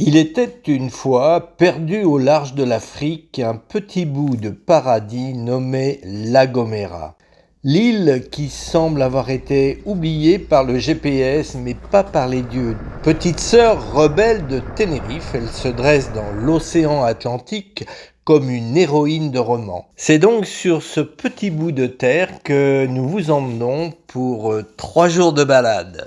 Il était une fois, perdu au large de l'Afrique, un petit bout de paradis nommé La Gomera. L'île qui semble avoir été oubliée par le GPS mais pas par les dieux. Petite sœur rebelle de Tenerife, elle se dresse dans l'océan Atlantique comme une héroïne de roman. C'est donc sur ce petit bout de terre que nous vous emmenons pour 3 jours de balade.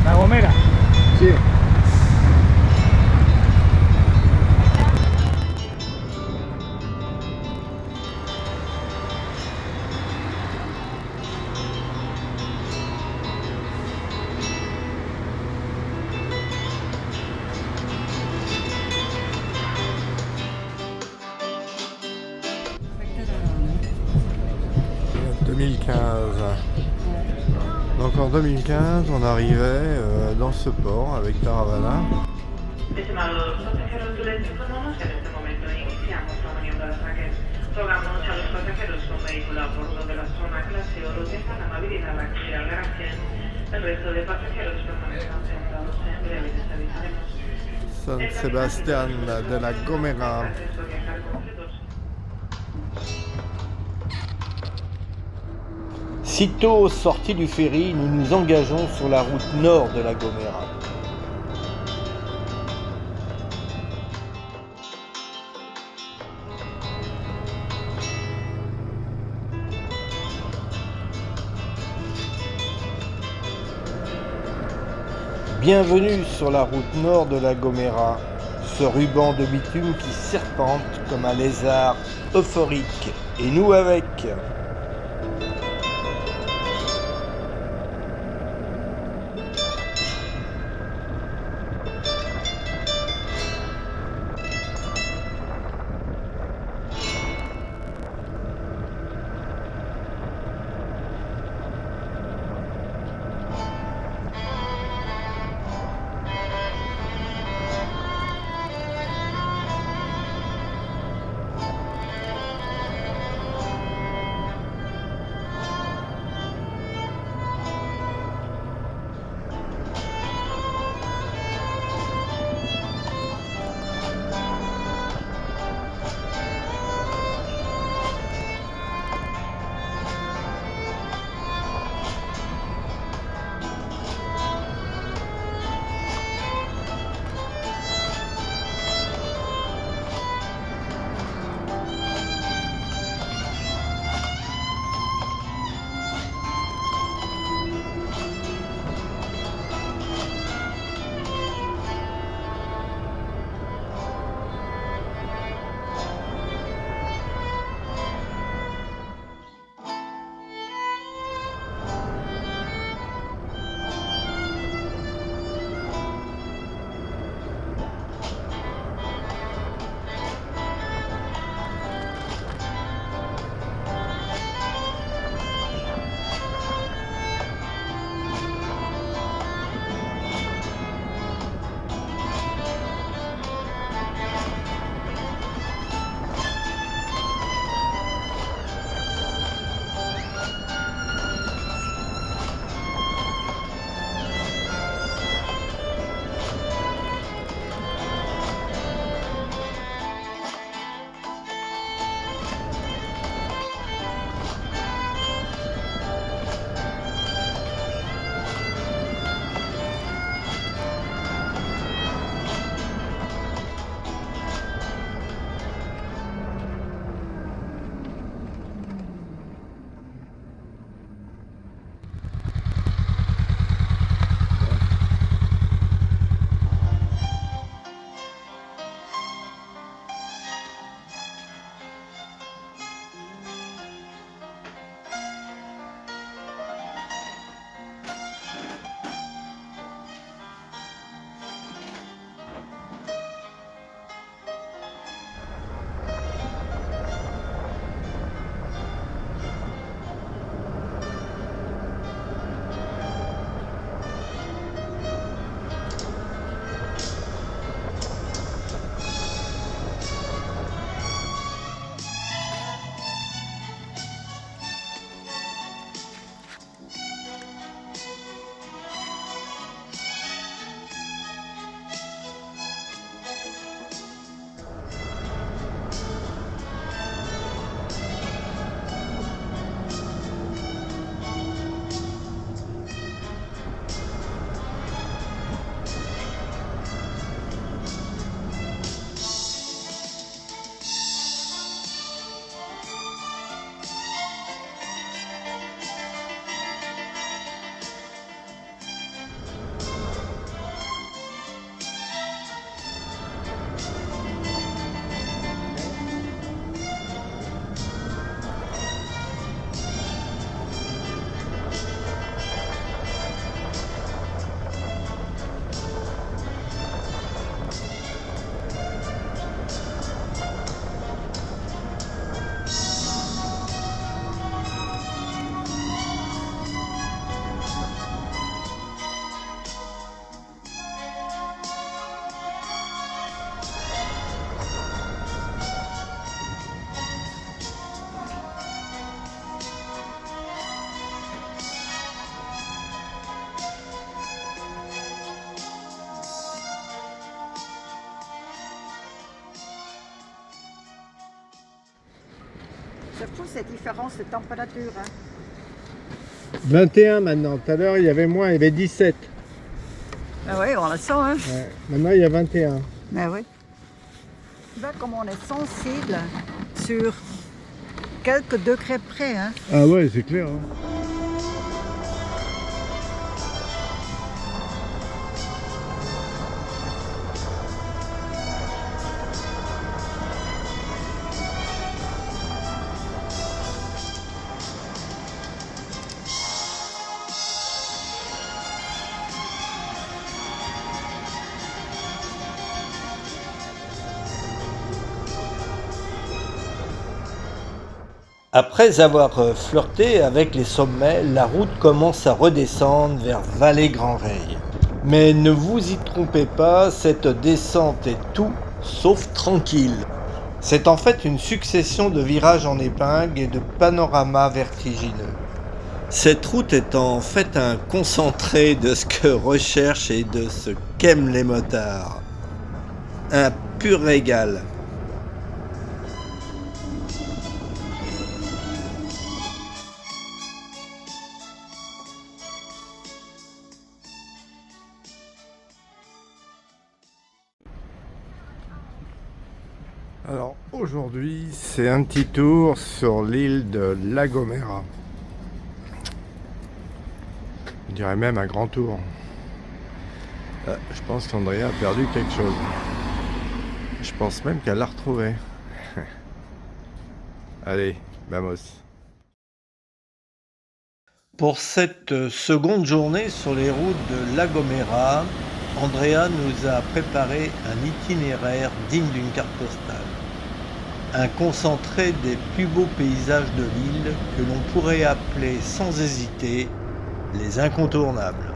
La Gomera. Sí. « 2015. Donc en 2015, on arrivait dans ce port avec Taravana. Estimados pasajeros, les informamos que en este momento iniciamos la maniobra de saque. Rogamos a los pasajeros con vehículo a bordo de la zona clase oro tengan la amabilidad de acceder al garaje. El resto de pasajeros permanezcan sentados. En breve les avisaremos. San Sebastián de la Gomera. Sitôt sortis du ferry, nous nous engageons sur la route nord de la Gomera. Bienvenue sur la route nord de la Gomera, ce ruban de bitume qui serpente comme un lézard euphorique, et nous avec. C'est fou cette différence de température. Hein. 21 maintenant. Tout à l'heure, il y avait moins, il y avait 17. Ah oui, on le sent. Hein. Ouais. Maintenant, il y a 21. Mais oui. Tu vois comme on est sensible sur quelques degrés près. Hein. Ah ouais, c'est clair. Hein. Après avoir flirté avec les sommets, la route commence à redescendre vers Vallée-Grand-Reille. Mais ne vous y trompez pas, cette descente est tout sauf tranquille. C'est en fait une succession de virages en épingle et de panoramas vertigineux. Cette route est en fait un concentré de ce que recherchent et de ce qu'aiment les motards. Un pur régal. Alors aujourd'hui, c'est un petit tour sur l'île de La Gomera. Je dirais même un grand tour. Je pense qu'Andrea a perdu quelque chose. Je pense même qu'elle l'a retrouvé. Allez, vamos. Pour cette seconde journée sur les routes de La Gomera, Andrea nous a préparé un itinéraire digne d'une carte postale. Un concentré des plus beaux paysages de l'île que l'on pourrait appeler sans hésiter les incontournables.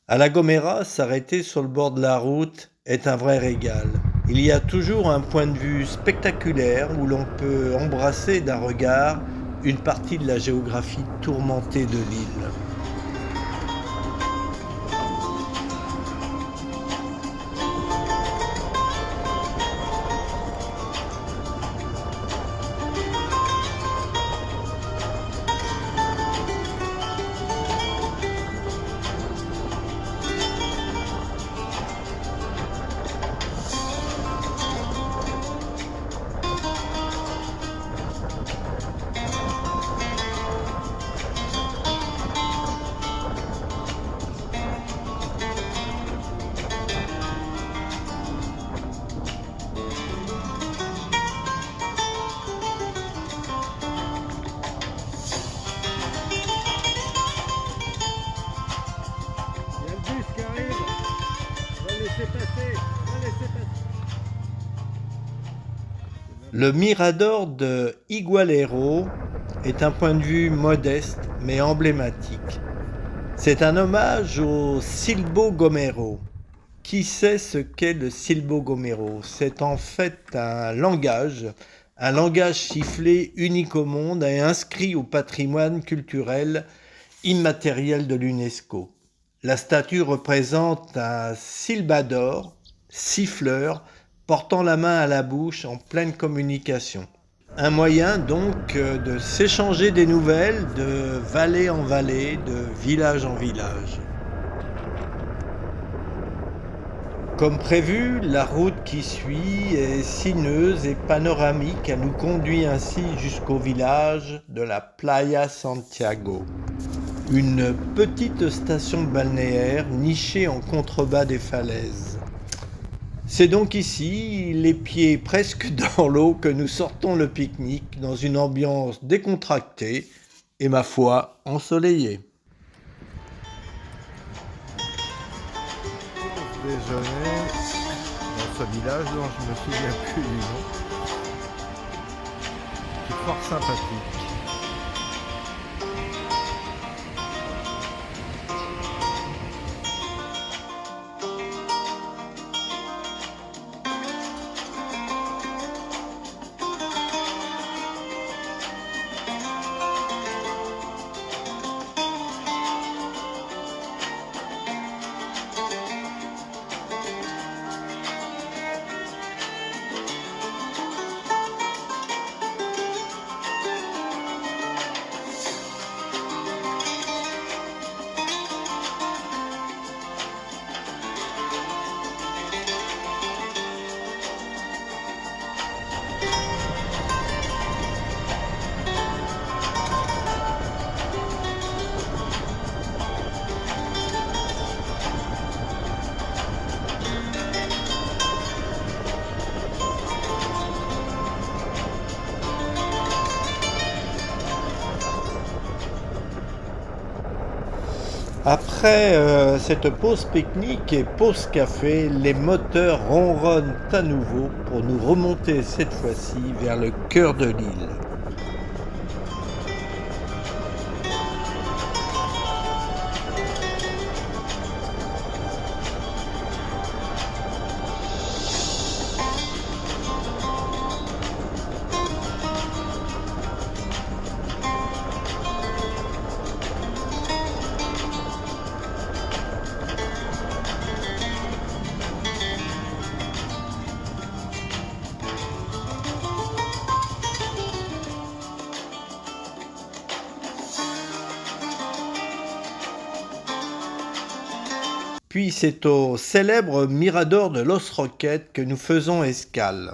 À La Gomera, s'arrêter sur le bord de la route est un vrai régal. Il y a toujours un point de vue spectaculaire où l'on peut embrasser d'un regard une partie de la géographie tourmentée de l'île. Le mirador de Igualero est un point de vue modeste mais emblématique. C'est un hommage au Silbo Gomero. Qui sait ce qu'est le Silbo Gomero? C'est en fait un langage sifflé unique au monde et inscrit au patrimoine culturel immatériel de l'UNESCO. La statue représente un silbador, siffleur, portant la main à la bouche en pleine communication. Un moyen donc de s'échanger des nouvelles de vallée en vallée, de village en village. Comme prévu, la route qui suit est sinueuse et panoramique. Elle nous conduit ainsi jusqu'au village de la Playa Santiago, une petite station balnéaire nichée en contrebas des falaises. C'est donc ici, les pieds presque dans l'eau, que nous sortons le pique-nique dans une ambiance décontractée et, ma foi, ensoleillée. Déjeuner dans ce village dont je me souviens plus du nom, qui est fort sympathique. Après cette pause pique-nique et pause café, les moteurs ronronnent à nouveau pour nous remonter cette fois-ci vers le cœur de l'île. Puis c'est au célèbre Mirador de Los Roquetes que nous faisons escale.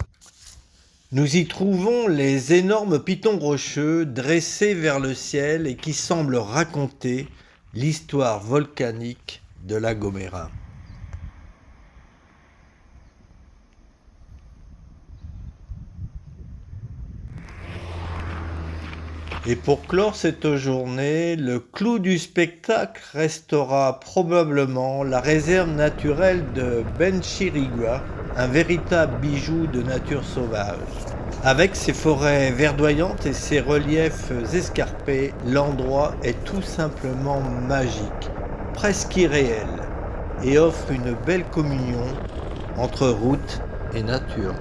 Nous y trouvons les énormes pitons rocheux dressés vers le ciel et qui semblent raconter l'histoire volcanique de La Gomera. Et pour clore cette journée, le clou du spectacle restera probablement la réserve naturelle de Benchirigua, un véritable bijou de nature sauvage. Avec ses forêts verdoyantes et ses reliefs escarpés, l'endroit est tout simplement magique, presque irréel, et offre une belle communion entre route et nature.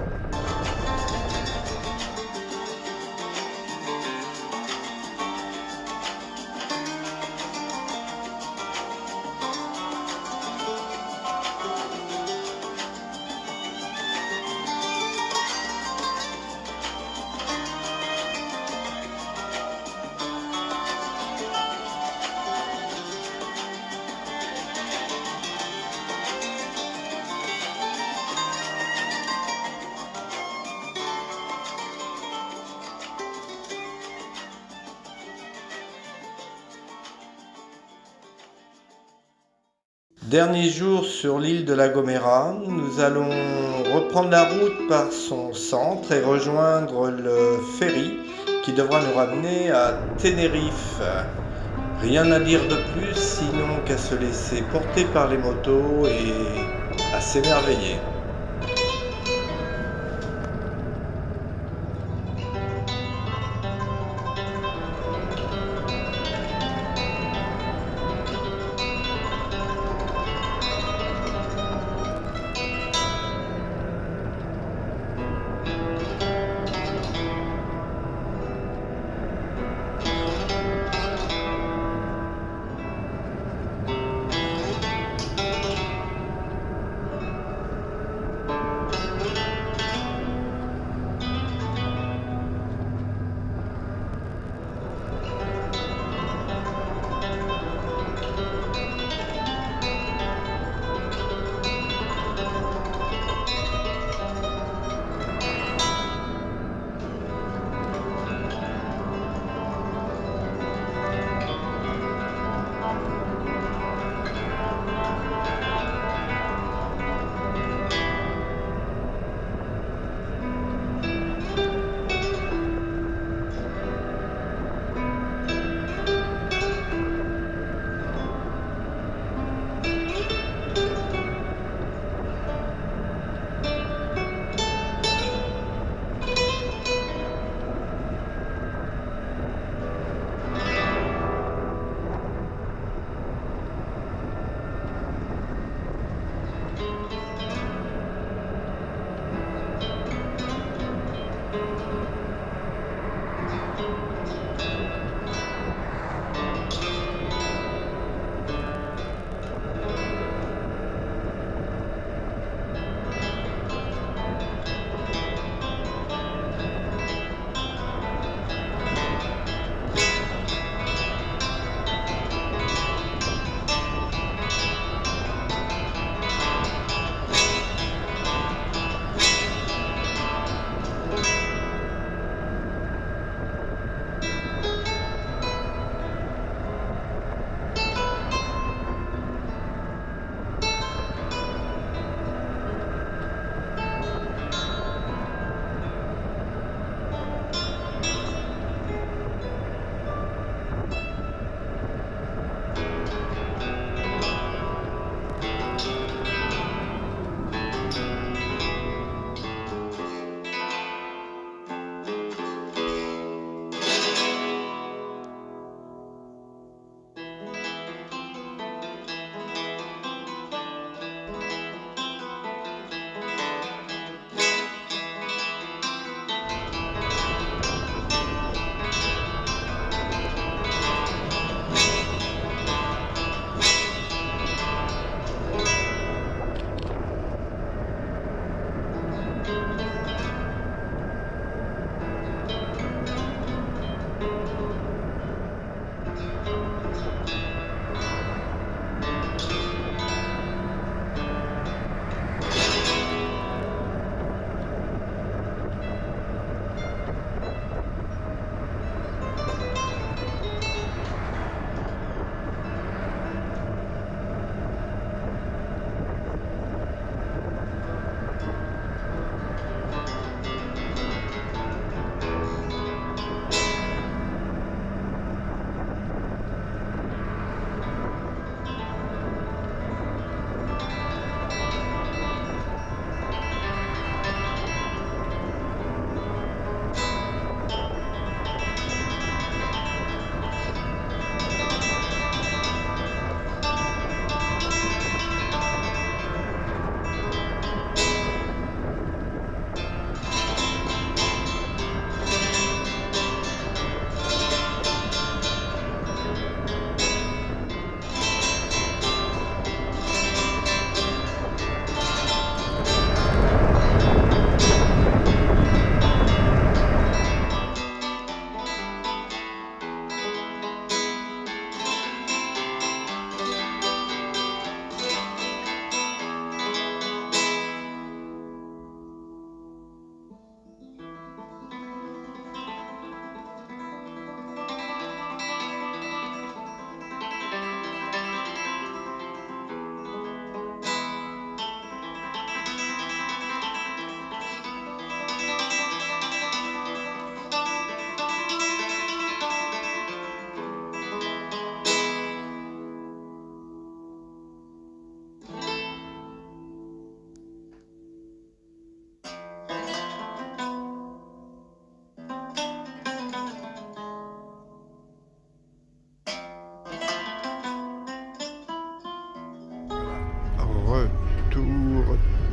Dernier jour sur l'île de La Gomera, nous allons reprendre la route par son centre et rejoindre le ferry qui devra nous ramener à Tenerife. Rien à dire de plus sinon qu'à se laisser porter par les motos et à s'émerveiller.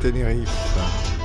Tenerife.